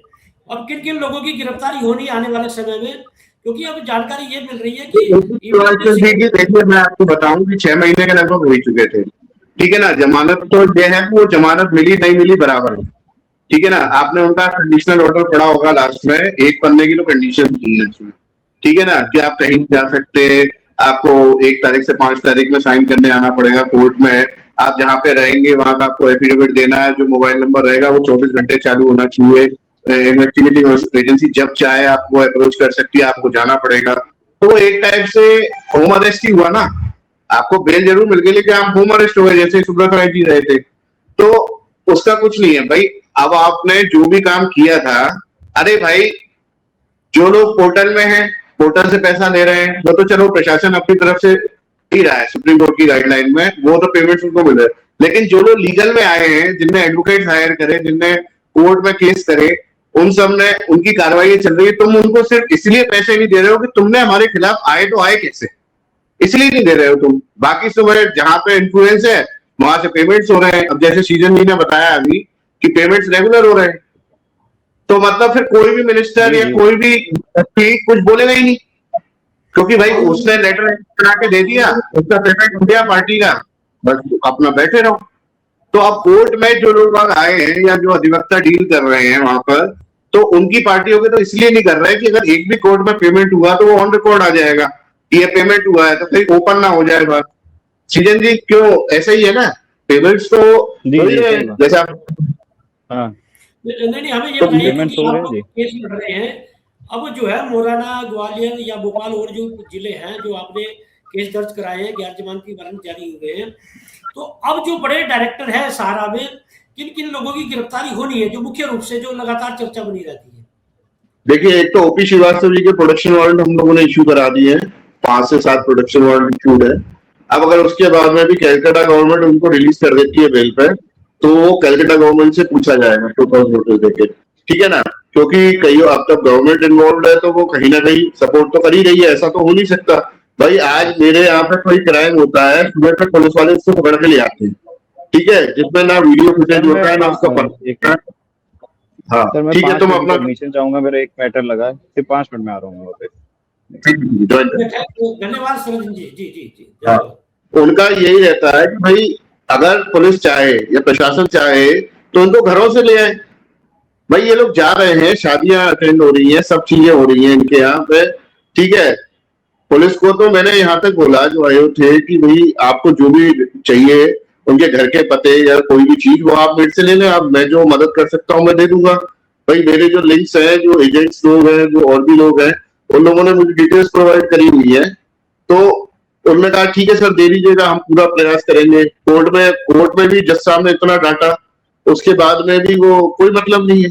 अब किन किन लोगों की गिरफ्तारी होनी आने वाले समय में, क्योंकि अब जानकारी ये मिल रही है कि देखिए मैं आपको बताऊं कि 6 महीने के लगभग हो चुके थे, ठीक है ना। जमानत तो ये है कि वो जमानत मिली नहीं मिली बराबर है, ठीक है ना। आपने उनका कंडीशनल ऑर्डर पढ़ा होगा, लास्ट में एक पन्ने की तो कंडीशन थी इसमें, ठीक है ना, कि आप कहीं नहीं जा सकते, आपको 1 तारीख से 5 तारीख में साइन करने आना पड़ेगा कोर्ट में, आप जहाँ पे रहेंगे वहां का आपको एफिडेविट देना है, जो मोबाइल नंबर रहेगा वो 24 घंटे चालू होना चाहिए, इन्वेस्टिगेटिंग एजेंसी जब चाहे आपको अप्रोच कर सकती है, आपको जाना पड़ेगा। तो वो एक टाइप से होम अरेस्ट ही हुआ ना, आपको बेल जरूर मिल गई लेकिन आप होम अरेस्ट हो गए, जैसे सुब्रत राय जी रहे थे। तो उसका कुछ नहीं है भाई, अब आपने जो भी काम किया था, अरे भाई जो लोग पोर्टल में हैं, पोर्टल से पैसा ले रहे हैं, वो तो चलो प्रशासन अपनी तरफ से ही रहा है, सुप्रीम कोर्ट की गाइडलाइन में वो तो पेमेंट्स उनको मिल रहे हैं, लेकिन जो लोग लीगल में आए हैं, जिनने एडवोकेट हायर करे, जिनने कोर्ट में केस करे, उन सब ने उनकी कार्रवाई चल रही है। तुम उनको सिर्फ इसलिए पैसे नहीं दे रहे हो कि तुमने हमारे खिलाफ आए, तो आए कैसे, इसलिए नहीं दे रहे हो तुम। बाकी सब जहां पे इन्फ्लुएंस है वहां से पेमेंट्स हो रहे हैं। अब जैसे सीजन जी ने बताया अभी कि पेमेंट्स रेगुलर हो रहे हैं, तो मतलब फिर कोई भी मिनिस्टर या कोई भी कुछ बोलेगा ही नहीं, क्योंकि भाई उसने लेटर करा के दे दिया, उसका पेमेंट हो गया पार्टी का, बस अपना बैठे रहो। तो अब कोर्ट में जो लोग आए हैं या जो अधिवक्ता डील कर रहे हैं वहां पर, तो उनकी पार्टियों के तो इसलिए नहीं कर रहे हैं कि अगर एक भी कोर्ट में पेमेंट हुआ तो वो ऑन रिकॉर्ड आ जाएगा कि ये पेमेंट हुआ है, तो कहीं ओपन ना हो जाए बात। सीजन जी क्यों ऐसा ही है ना, पेमेंट्स तो जैसे आप नहीं हमें ये बताइए कि आप लोग केस लड़ रहे हैं, अब जो है मोराना, ग्वालियर या भोपाल और जो जिले हैं जो आपने केस दर्ज कराए हैं, गैर जमानती वारंट जारी हुए हैं, तो अब जो बड़े डायरेक्टर है सहारा में, किन किन लोगों की गिरफ्तारी होनी है जो मुख्य रूप से जो लगातार चर्चा बनी रहती है? देखिए, एक तो ओपी श्रीवास्तव जी के प्रोडक्शन वारंट हम लोगों ने इश्यू करा दिए हैं, 5 से 7 प्रोडक्शन वारंट इश्यूड है। अब अगर उसके बाद में भी कैलकाटा गवर्नमेंट उनको रिलीज कर देती है बेल पे, तो वो कैलकाटा गवर्नमेंट से पूछा जाएगा 2000 नोटिस देके, ठीक है ना, क्योंकि कई अब तक गवर्नमेंट इन्वॉल्व है तो वो कहीं ना कहीं सपोर्ट तो कर ही रही है, ऐसा तो हो नहीं सकता। भाई आज मेरे यहाँ पे कोई क्राइम होता है, सुबह तक पुलिस वाले उसको पकड़ के ले आते हैं, ठीक है, जिसमें ना वीडियो फुटेज होता है ना उसका हाँ ठीक है, तुम अपना परमिशन चाहूंगा, मेरा एक मैटर लगा है, सिर्फ 5 मिनट में आ रहा हूँ। धन्यवाद सरन जी। जी जी जी हाँ, उनका यही रहता है कि भाई अगर पुलिस चाहे या प्रशासन चाहे तो उनको घरों से ले आए। भाई ये लोग जा रहे हैं, शादियां अटेंड हो रही हैं, सब चीजें हो रही हैं इनके यहाँ पे, ठीक है। पुलिस को तो मैंने यहाँ तक बोला जो आए थे कि भाई आपको जो भी चाहिए उनके घर के पते या कोई भी चीज वो आप मेरे से ले लें, आप मैं जो मदद कर सकता हूँ मैं दे दूंगा। भाई मेरे जो लिंक्स हैं, जो एजेंट्स लोग हैं, जो और भी लोग हैं, उन लोगों ने मुझे डिटेल्स प्रोवाइड करी हुई है, तो उन्होंने कहा ठीक है सर दे दीजिएगा, हम पूरा प्रयास करेंगे। कोर्ट में भी जज साहब ने इतना डांटा, उसके बाद में भी वो कोई मतलब नहीं है।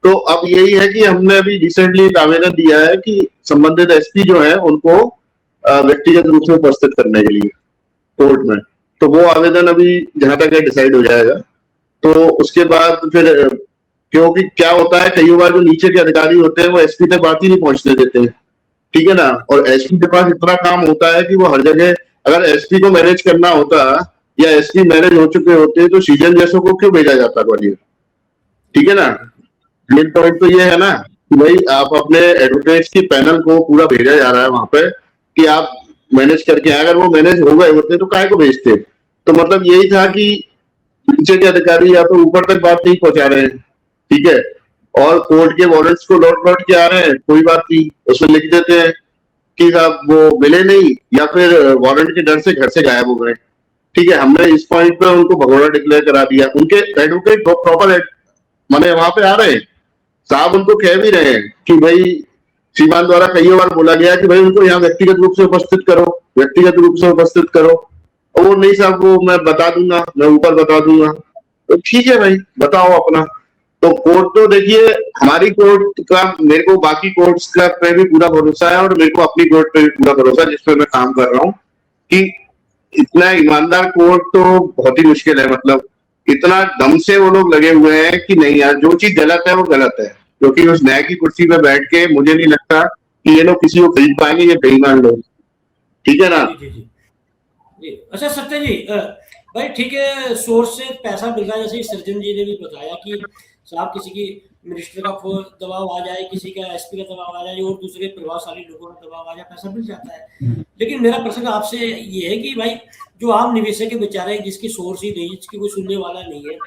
तो अब यही है कि हमने अभी रिसेंटली एक आवेदन दिया है कि संबंधित एसपी जो है उनको व्यक्तिगत रूप से उपस्थित करने के लिए कोर्ट में, तो वो आवेदन अभी जहां तक है डिसाइड हो जाएगा। तो उसके बाद फिर क्योंकि क्या होता है कई बार जो नीचे के अधिकारी होते हैं वो एसपी तक बात ही नहीं पहुंचने देते हैं, ठीक है ना, और एसपी के पास इतना काम होता है कि वो हर जगह, अगर एसपी को मैनेज करना होता या एसपी मैनेज हो चुके होते तो सीजन जैसों को क्यों भेजा जाता ग्वालियर, ठीक है ना। मेन पॉइंट तो ये है ना कि भाई आप अपने एडवोकेट्स की पैनल को पूरा भेजा जा रहा है वहां पे कि आप मैनेज करके, अगर वो मैनेज हो गए होते तो काहे को भेजते। तो मतलब यही था कि नीचे के अधिकारी या तो ऊपर तक बात नहीं पहुंचा रहे हैं, ठीक है, और कोर्ट के वारंट्स को लौट के आ रहे हैं, कोई बात नहीं, उसमें लिख देते हैं कि साहब वो मिले नहीं या फिर वारंट के डर से घर से गायब हो गए, ठीक है। हमने इस पॉइंट पे उनको भगोड़ा डिक्लेयर करा दिया। उनके एडवोकेट प्रॉपर माने वहां पे आ रहे हैं, साहब उनको कह भी रहे हैं कि भाई श्रीमान द्वारा कई बार बोला गया कि भाई उनको यहाँ व्यक्तिगत रूप से उपस्थित करो, व्यक्तिगत रूप से उपस्थित करो, और वो नहीं साहब वो मैं बता दूंगा, मैं ऊपर बता दूंगा। तो ठीक है भाई बताओ अपना। तो कोर्ट तो देखिए हमारी कोर्ट का, मेरे को बाकी कोर्ट्स का पे भी पूरा भरोसा है और मेरे को अपनी कोर्ट पे भी पूरा भरोसा है जिसपे मैं काम कर रहा हूँ, कि इतना ईमानदार कोर्ट तो बहुत ही मुश्किल है। मतलब इतना दम से वो लोग लगे हुए हैं कि नहीं यार जो चीज गलत है वो गलत है, क्योंकि उस न्याय की कुर्सी पे बैठ के मुझे नहीं लगता कि ये लोग किसी को खरीद पाएंगे, ये बेईमान लोग, ठीक है ना। जी। अच्छा सत्य जी, भाई ठीक है, सोर्स से पैसा मिल रहा है, जैसे सर्जन जी ने भी बताया कि साहब किसी की मिनिस्टर का दबाव आ जाए, किसी का एसपी का दबाव आ जाए और दूसरे प्रभावशाली लोगों का दबाव आ जाए, पैसा मिल जाता है। लेकिन मेरा प्रश्न आपसे ये है कि भाई जो आम निवेशक बेचारे जिसकी सोर्स ही नहीं, जिसकी कोई सुनने वाला नहीं है,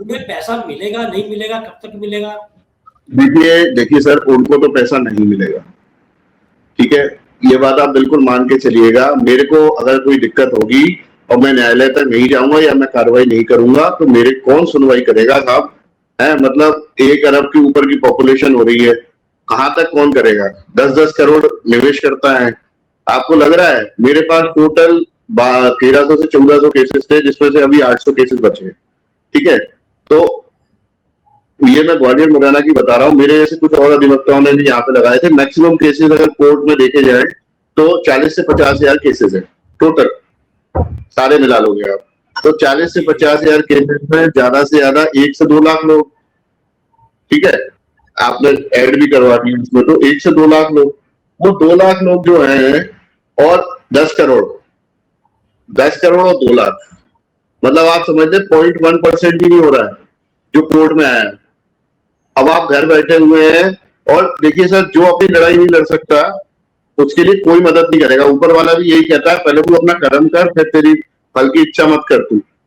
उन्हें पैसा मिलेगा नहीं मिलेगा, कब तक मिलेगा? देखिए सर, उनको तो पैसा नहीं मिलेगा, ठीक है, ये बात आप बिल्कुल मान के चलिएगा। मेरे को अगर कोई दिक्कत होगी और मैं न्यायालय तक नहीं जाऊंगा या मैं कार्रवाई नहीं करूंगा तो मेरे कौन सुनवाई करेगा साहब, है मतलब 1 अरब के ऊपर की पॉपुलेशन हो रही है, कहां तक कौन करेगा। 10-10 करोड़ निवेश करता है। आपको लग रहा है मेरे पास टोटल 1300 से 1400 केसेस थे, जिसमें से अभी 800 केसेस बचे, ठीक है। तो ये मैं ग्वालियर मुरैना की बता रहा हूँ, मेरे जैसे कुछ और अधिवक्ताओं ने भी यहाँ पे लगाए थे। मैक्सिमम केसेस अगर कोर्ट में देखे जाए तो 40 से 50 हजार केसेस है टोटल, सारे मिला लोगे आप, तो 40 से 50 हजार केसेस में ज्यादा से ज्यादा 1 से 2 लाख लोग, ठीक है, आपने ऐड भी करवा दी उसमें, तो 1 से 2 लाख लोग, वो 2 लाख लोग जो हैं और 10 करोड़ और 2 लाख, मतलब आप समझ लें 0.1% भी नहीं हो रहा है जो कोर्ट में आया है। अब आप घर बैठे हुए हैं और देखिए सर, जो अपनी लड़ाई नहीं लड़ सकता उसके लिए कोई मदद नहीं करेगा। ऊपर वाला भी यही कहता है, पहले तू अपना कर्म कर, फिर तेरी फल की इच्छा मत कर।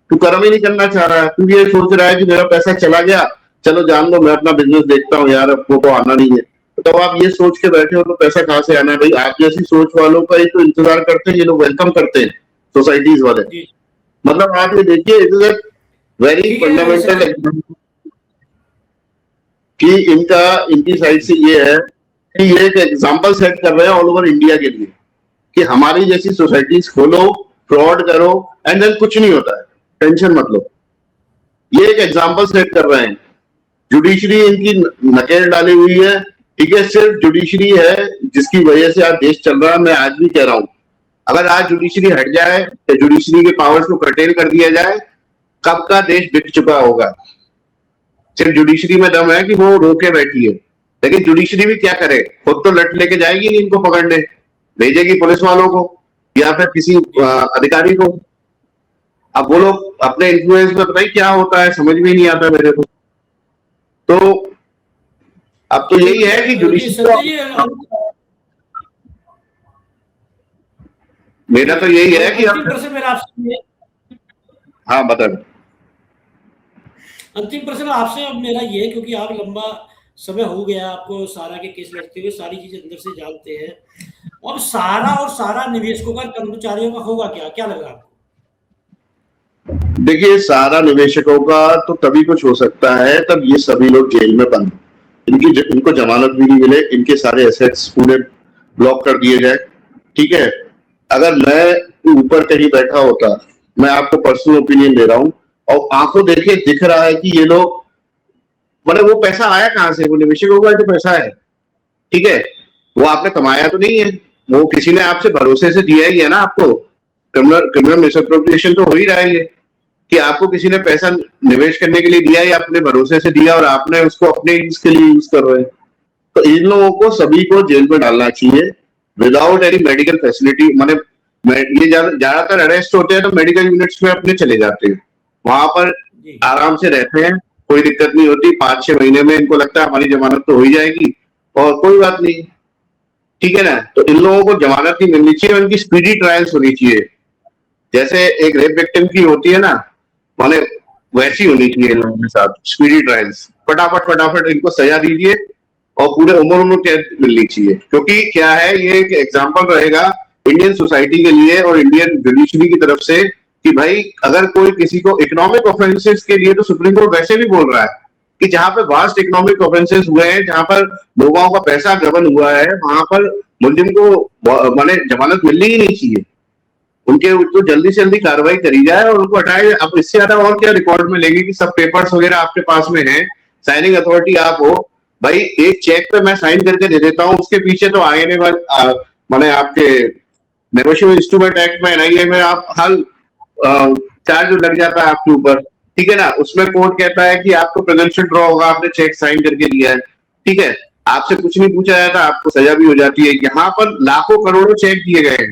तू कर्म ही नहीं करना चाह रहा है, तू ये सोच रहा है कि मेरा पैसा चला गया, चलो जान दो, मैं अपना बिजनेस देखता हूँ यार, अब वो तो आना नहीं है। तो आप ये सोच के बैठे हो तो पैसा कहाँ से आना है भाई? आप जैसी सोच वालों का ही तो इंतजार करते हैं ये लोग, वेलकम करते हैं सोसाइटीज वाले। जी मतलब आप ये देखिए, इट इज अ वेरी ठीक है फंडामेंटल सचिन। कि इनकी साइड से ये है कि ये एक एग्जाम्पल सेट कर रहे हैं ऑल ओवर इंडिया के लिए कि हमारी जैसी सोसाइटीज खोलो, फ्रॉड करो, एंड देन कुछ नहीं होता है, टेंशन मत लो। ये एक एग्जाम्पल सेट कर रहे हैं। जुडिशरी इनकी नकेल डाली हुई है, ठीक है, सिर्फ जुडिशरी है जिसकी वजह से आज देश चल रहा है। मैं आज भी कह रहा हूं, अगर आज जुडिशरी हट जाए या जुडिशरी के पावर्स को कर्टेल कर दिया जाए, कब का देश बिक चुका होगा। सिर्फ जुडिशरी में दम है कि वो रोके बैठी है, लेकिन जुडिशरी भी क्या करे, खुद तो लट लेके जाएगी नहीं इनको पकड़ने, भेजेगी पुलिस वालों को या फिर किसी अधिकारी को। अब वो लोग अपने इन्फ्लुएंस में पता ही क्या होता है, समझ में नहीं आता मेरे को। तो अब तो यही है कि जी जुडिशरी, संजय जी, मेरा तो यही है कि अंतिम प्रश्न मेरा आपसे, हाँ बता। अंतिम प्रश्न आपसे अब मेरा ये, क्योंकि आप लंबा समय हो गया आपको सारा के केस लड़ते हुए, सारी चीजें अंदर से जानते हैं। अब सारा निवेशकों का, कर्मचारियों का होगा क्या, क्या लग रहा है आपको? देखिए, सारा निवेशकों का तो तभी कुछ हो सकता है तब ये सभी लोग जेल में बंद, इनको जमानत भी नहीं मिले, इनके सारे एसेट्स पूरे ब्लॉक कर दिए जाए। ठीक है, अगर मैं ऊपर कहीं बैठा होता, मैं आपको पर्सनल ओपिनियन दे रहा हूं, और आंखों देखे दिख रहा है कि ये लोग, मतलब वो पैसा आया कहां से, वो निवेशकों का जो पैसा है, ठीक है, वो आपने कमाया तो नहीं है, वो किसी ने आपसे भरोसे से दिया ही है ना आपको। क्रिमिनल मिसअप्रोप्रिएशन तो हो ही रहा है ये, कि आपको किसी ने पैसा निवेश करने के लिए दिया या अपने भरोसे से दिया और आपने उसको अपने यूज के लिए यूज कर रहे हैं। तो इन लोगों को सभी को जेल में डालना चाहिए विदाउट एनी मेडिकल फैसिलिटी। मैंने ये ज्यादातर अरेस्ट होते हैं तो मेडिकल यूनिट्स में अपने चले जाते हैं, वहां पर आराम से रहते हैं, कोई दिक्कत नहीं होती। 5-6 महीने में इनको लगता है हमारी जमानत तो हो ही जाएगी और कोई बात नहीं, ठीक है ना। तो इन लोगों को जमानत नहीं मिलनी चाहिए, उनकी स्पीडी ट्रायल्स होनी चाहिए, जैसे एक रेप विक्टिम की होती है ना, माने वैसी होनी चाहिए इन लोगों के साथ स्पीडी ट्रायल्स। फटाफट इनको सजा दीजिए और पूरे उम्र कैद मिलनी चाहिए, क्योंकि क्या है, ये एक एग्जाम्पल रहेगा इंडियन सोसाइटी के लिए और इंडियन जुडिशरी की तरफ से कि भाई अगर कोई किसी को इकोनॉमिक ऑफेंसेस के लिए, तो सुप्रीम कोर्ट वैसे भी बोल रहा है कि जहां पर वास्ट इकोनॉमिक ऑफेंसेस हुए हैं, जहां पर लोगों का पैसा गबन हुआ है, वहां पर मुलजिम को माने जमानत मिलनी ही नहीं चाहिए, उनके तो जल्दी से जल्दी कार्रवाई करी जाए और उनको हटाया जाए। अब इससे ज्यादा और क्या रिकॉर्ड में लेंगे कि सब पेपर्स वगैरह आपके पास में है, साइनिंग अथॉरिटी आप हो, भाई एक चेक पे मैं साइन करके दे देता हूँ, उसके पीछे तो आईएनए माने आपके नेगोशिएबल इंस्ट्रूमेंट एक्ट में, एनआईए में आप हर चार्ज लग जाता है आपके ऊपर, ठीक है ना। उसमें कोर्ट कहता है कि आपको प्रेजेंशियल ड्रॉ होगा, आपने चेक साइन करके दिया है, ठीक है, आपसे कुछ नहीं पूछा जाता, आपको सजा भी हो जाती है। यहाँ पर लाखों करोड़ों चेक दिए गए हैं,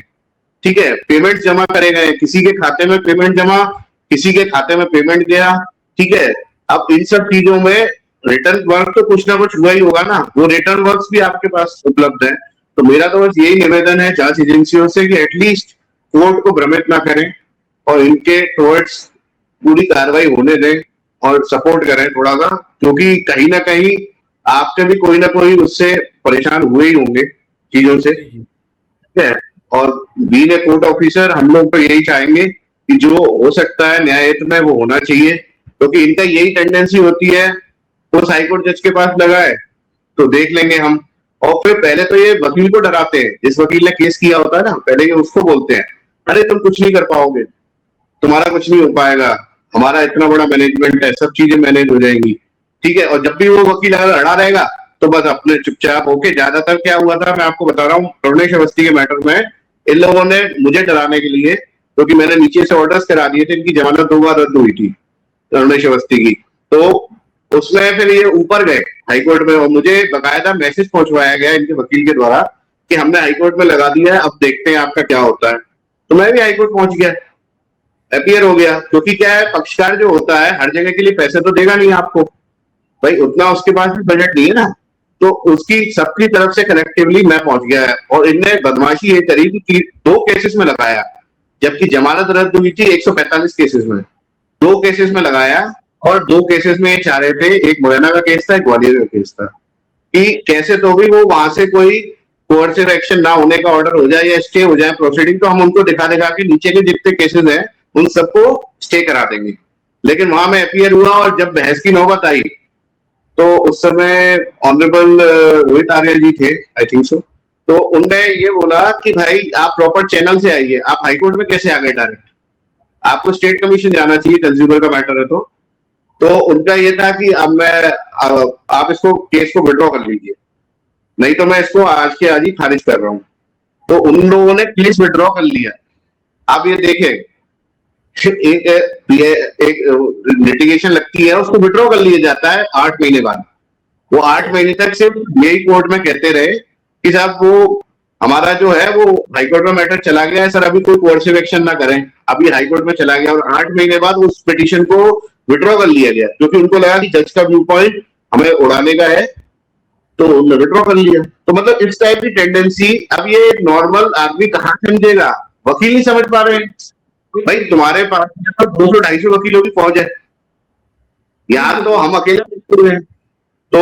ठीक है, पेमेंट जमा करे गए, किसी के खाते में पेमेंट जमा, किसी के खाते में पेमेंट गया, ठीक है। अब इन सब चीजों में रिटर्न वर्क तो कुछ ना कुछ हुआ ही होगा ना, वो रिटर्न वर्क भी आपके पास उपलब्ध है। तो मेरा तो बस यही निवेदन है जांच एजेंसियों से कि एटलीस्ट कोर्ट को भ्रमित ना करें और इनके टुवर्ड्स पूरी कार्रवाई होने दें और सपोर्ट करें थोड़ा सा, क्योंकि कहीं ना कहीं आपके भी कोई ना कोई उससे परेशान हुए ही होंगे चीजों से, ठीक है। और बीइंग ए कोर्ट ऑफिसर हम लोग तो यही चाहेंगे कि जो हो सकता है न्यायिक में वो होना चाहिए, क्योंकि इनका यही टेंडेंसी होती है, उस हाईकोर्ट जज के पास लगा है तो देख लेंगे हम। और फिर पहले तो ये वकील को डराते हैं, जिस वकील ने केस किया होता है ना, पहले ये उसको बोलते हैं अरे तुम कुछ नहीं कर पाओगे, तुम्हारा कुछ नहीं हो पाएगा, हमारा इतना बड़ा मैनेजमेंट है, सब चीजें मैनेज हो जाएंगी, ठीक है। और जब भी वो वकील अगर अड़ा रहेगा तो बस अपने चुपचाप होके, ज्यादातर क्या हुआ था मैं आपको बता रहा हूँ, करुणेश अवस्थी के मैटर में इन लोगों ने मुझे डराने के लिए, क्योंकि मैंने नीचे से ऑर्डर्स करा दिए थे, इनकी जमानत 2 बार रद्द हुई थी करुणेश अवस्थी की, तो उसमें फिर ये ऊपर गए हाईकोर्ट में और मुझे बकायदा मैसेज पहुंचवाया गया इनके वकील के द्वारा कि हमने हाईकोर्ट में लगा दिया है, अब देखते हैं आपका क्या होता है। तो मैं भी हाईकोर्ट पहुंच गया, अपीयर हो गया, क्योंकि क्या है, पक्षकार जो होता है हर जगह के लिए पैसे तो देगा नहीं आपको, भाई उतना उसके पास भी बजट नहीं है ना, तो उसकी सबकी तरफ से कलेक्टिवली मैं पहुंच गया है। और इनने बदमाशी ये करी कि 2 केसेस में लगाया, जबकि जमानत रद्द हुई थी 145 केसेस में, 2 केसेस में लगाया। और 2 केसेस में ये चाह रहे थे, एक मुरैना का केस था, एक ग्वालियर का केस था, कि कैसे तो भी वो वहां से कोई कोर्सिव एक्शन ना होने का ऑर्डर हो जाए या स्टे हो जाए प्रोसीडिंग, तो हम उनको दिखा दिखा के नीचे के जितने केसेस हैं उन सबको स्टे करा देंगे। लेकिन वहां में अपीयर हुआ और जब बहस की नौबत आई तो उस समय ऑनरेबल रोहित आर्य जी थे, आई थिंक सो, तो उनने ये बोला कि भाई आप प्रॉपर चैनल से आइए, आप हाईकोर्ट में कैसे आ गए डायरेक्ट, आपको स्टेट कमीशन जाना चाहिए, कंज्यूमर का मैटर है। तो उनका ये था कि अब मैं आप इसको केस को विड्रॉ कर लीजिए, नहीं तो मैं इसको आज के आज ही खारिज कर रहा हूं। तो उन लोगों ने केस विड्रॉ कर लिया। आप ये देखें, एक लिटिगेशन लगती है, उसको विड्रॉ कर लिया जाता है 8 महीने बाद। वो 8 महीने तक सिर्फ यही कोर्ट में कहते रहे कि साहब वो हमारा जो है वो हाईकोर्ट में मैटर चला गया है सर, अभी कोई कोर्सिव एक्शन ना करें, अभी हाईकोर्ट में चला गया। और 8 महीने बाद उस पिटीशन को विड्रॉ कर लिया गया, क्योंकि उनको लगा कि जज का व्यू पॉइंट हमें उड़ाने का है, तो उन्होंने विड्रॉ कर लिया। तो मतलब इस टाइप की टेंडेंसी, अब ये नॉर्मल आदमी कहाँ समझेगा, वकील नहीं समझ पा रहे हैं। भाई तुम्हारे पास 200-250 वकीलों की फौज है, यहाँ तो हम अकेले हैं, तो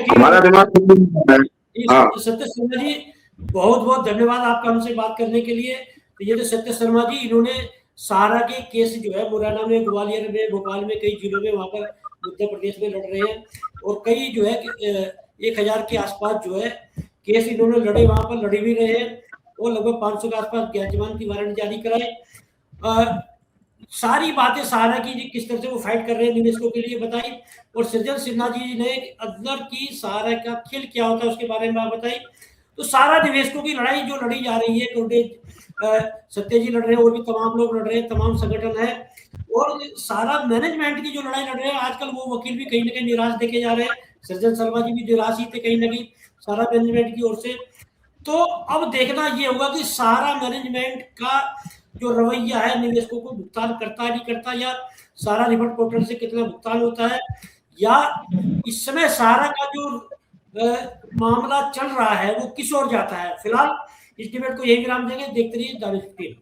हमारा दिमाग। हाँ सत्य शर्मा जी, बहुत बहुत धन्यवाद आपका हमसे बात करने के लिए। तो ये तो सत्य शर्मा जी, इन्होंने सारा के केस जो है मुरैना में, ग्वालियर में, भोपाल में, कई जिलों में वहां पर उत्तर प्रदेश में लड़ रहे हैं। और कई जो है 1000 के आसपास जो है केस इन्होंने लड़े, वहां पर लड़े भी रहे हैं। और लगभग 500 के आसपास जमानती वारंट जारी कराए। सारी बातें सहारा की जी किस तरह से वो फाइट कर रहे हैं निवेशकों के लिए बताई। और सृजन सिन्हा जी ने अंदर की सहारा का खेल क्या होता है उसके बारे में बताई। तो सारा निवेशकों की लड़ाई जो लड़ी जा रही है, सत्य जी लड़ रहे हैं, और भी तमाम लोग लड़ रहे हैं, तमाम संगठन है, और सारा मैनेजमेंट की जो लड़ाई लड़ रहे हैं। आजकल वो वकील भी कहीं ना कहीं निराश देखे जा रहे हैं, सृजन शर्मा जी भी निराश ही थे कहीं ना कहीं सारा मैनेजमेंट की ओर से। तो अब देखना ये होगा कि सारा मैनेजमेंट का जो रवैया है निवेशकों को भुगतान करता है नहीं करता, या सारा रिफंड पोर्टल से कितना भुगतान होता है, या इस समय सारा का जो मामला चल रहा है वो किस ओर जाता है। फिलहाल इस डिबेट को यही विराम देंगे। देखते रहिए दानिश 15।